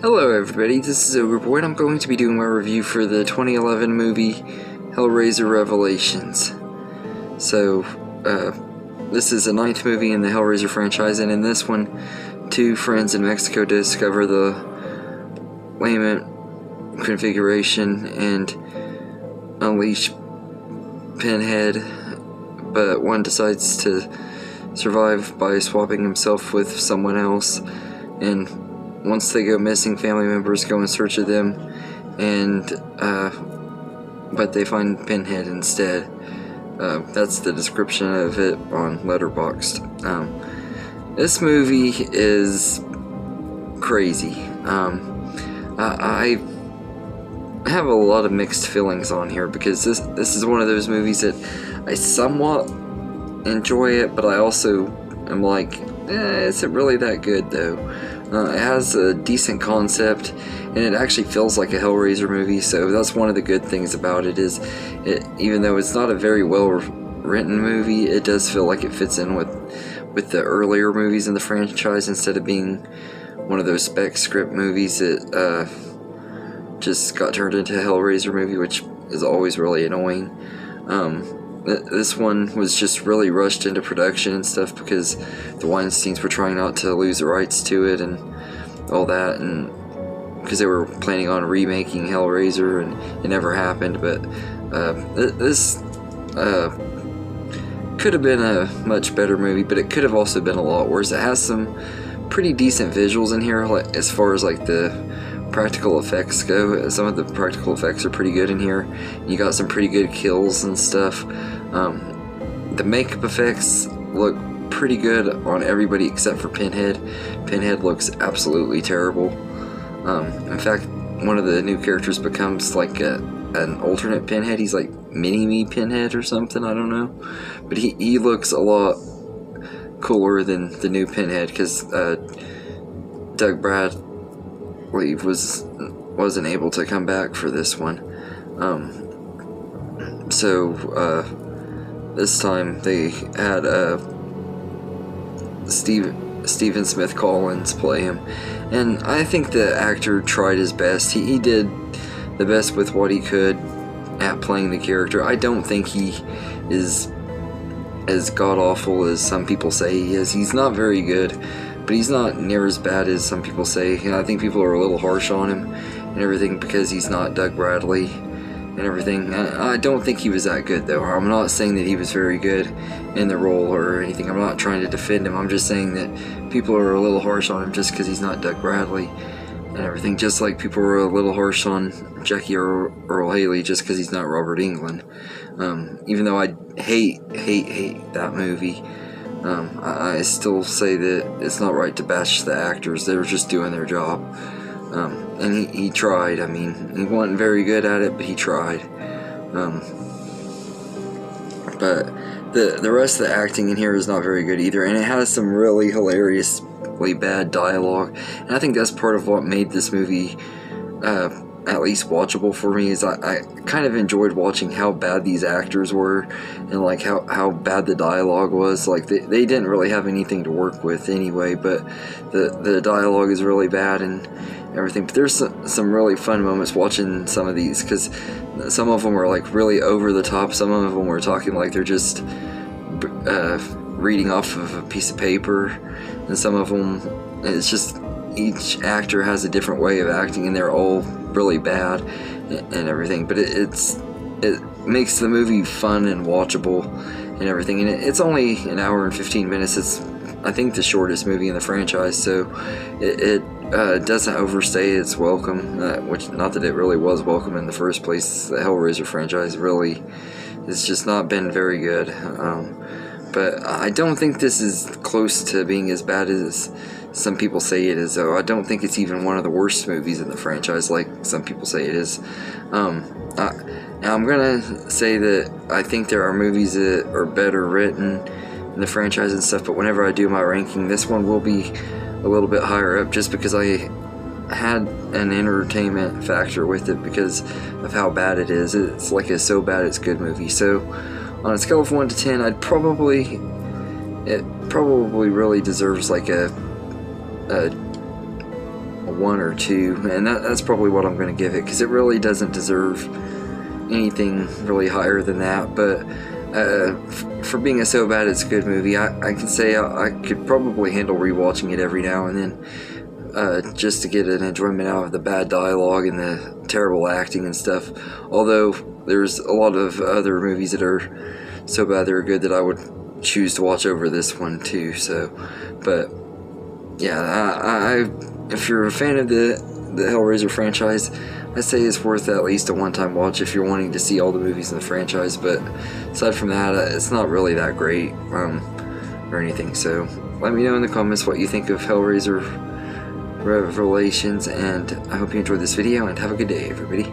Hello everybody, this is Overboy and I'm going to be doing my review for the 2011 movie Hellraiser Revelations. So, this is the 9th movie in the Hellraiser franchise, and in this one, two friends in Mexico discover the Lament configuration and unleash Pinhead, but one decides to survive by swapping himself with someone else, and once they go missing, family members go in search of them, and but they find Pinhead instead. That's the description of it on Letterboxd. This movie is crazy. I have a lot of mixed feelings on here because this is one of those movies that I somewhat enjoy it, but I also am like, is it really that good though? It has a decent concept, and it actually feels like a Hellraiser movie, so that's one of the good things about it, is even though it's not a very well written movie, it does feel like it fits in with the earlier movies in the franchise, instead of being one of those spec script movies that just got turned into a Hellraiser movie, which is always really annoying. This one was just really rushed into production and stuff because the Weinsteins were trying not to lose the rights to it and all that, and because they were planning on remaking Hellraiser, and it never happened. But this could have been a much better movie, but it could have also been a lot worse. It has some pretty decent visuals in here, like, as far as like the practical effects go. Some of the practical effects are pretty good in here. You got some pretty good kills and stuff. The makeup effects look pretty good on everybody except for Pinhead. Pinhead looks absolutely terrible. In fact, one of the new characters becomes like an alternate Pinhead. He's like mini-me Pinhead or something, I don't know. But he looks a lot cooler than the new Pinhead, because Doug Bradley wasn't able to come back for this one. This time they had Stephen Smith Collins play him, and I think the actor tried his best. He did the best with what he could at playing the character. I don't think he is as god-awful as some people say he is. He's not very good, but he's not near as bad as some people say. I think people are a little harsh on him and everything because he's not Doug Bradley and everything. I don't think he was that good though. I'm not saying that he was very good in the role or anything. I'm not trying to defend him. I'm just saying that people are a little harsh on him just because he's not Doug Bradley and everything. Just like people were a little harsh on Jackie Earl Haley just because he's not Robert Englund. Even though I hate that movie, I still say that it's not right to bash the actors. They were just doing their job. And he tried. I mean, he wasn't very good at it, but he tried. But the rest of the acting in here is not very good either, and it has some really hilariously bad dialogue. And I think that's part of what made this movie at least watchable for me, is I kind of enjoyed watching how bad these actors were, and like how bad the dialogue was. Like they didn't really have anything to work with anyway, but the dialogue is really bad and everything. But there's some really fun moments watching some of these, because some of them are like really over the top. Some of them were talking like they're just reading off of a piece of paper, and some of them it's just each actor has a different way of acting, and they're all really bad and everything. But it makes the movie fun and watchable and everything. And it's only an hour and 15 minutes. It's, I think, the shortest movie in the franchise, so it doesn't overstay its welcome, which, not that it really was welcome in the first place. The Hellraiser franchise really has just not been very good. But I don't think this is close to being as bad as some people say it is, though. I don't think it's even one of the worst movies in the franchise, like some people say it is. Now I'm gonna say that I think there are movies that are better written in the franchise and stuff, but whenever I do my ranking, this one will be a little bit higher up, just because I had an entertainment factor with it because of how bad it is. It's like a so bad it's good movie. So on a scale of 1 to 10, it probably really deserves like a a 1 or 2, and that's probably what I'm going to give it, because it really doesn't deserve anything really higher than that. But for being a so bad it's good movie, I can say I could probably handle rewatching it every now and then, just to get an enjoyment out of the bad dialogue and the terrible acting and stuff. Although there's a lot of other movies that are so bad they're good that I would choose to watch over this one too. So, but yeah, if you're a fan of the Hellraiser franchise, I'd say it's worth at least a one-time watch if you're wanting to see all the movies in the franchise. But aside from that, it's not really that great or anything. So let me know in the comments what you think of Hellraiser Revelations, and I hope you enjoyed this video, and have a good day, everybody.